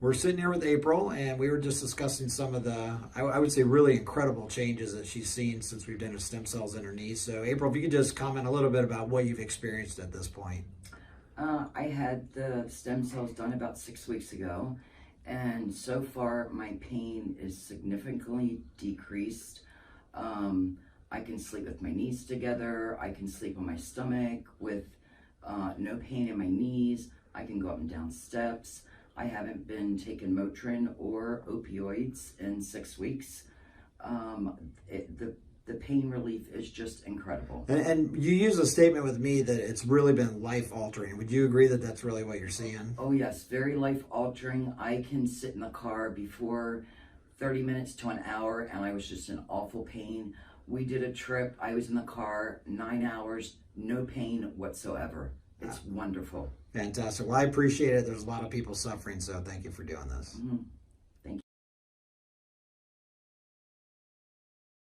We're sitting here with April, and we were just discussing some of the, I would say, really incredible changes that she's seen since we've done stem cells in her knee. So, April, if you could just comment a little bit about what you've experienced at this point. I had the stem cells done about 6 weeks ago, and so far my pain is significantly decreased. I can sleep with my knees together. I can sleep on my stomach with no pain in my knees. I can go up and down steps. I haven't been taking Motrin or opioids in 6 weeks. The pain relief is just incredible. And you use a statement with me that it's really been life-altering. Would you agree that that's really what you're seeing? Oh yes, very life-altering. I can sit in the car before 30 minutes to an hour and I was just in awful pain. We did a trip. I was in the car 9 hours, no pain whatsoever. It's wonderful. Fantastic. Well, I appreciate it. There's a lot of people suffering, so thank you for doing this. Mm-hmm.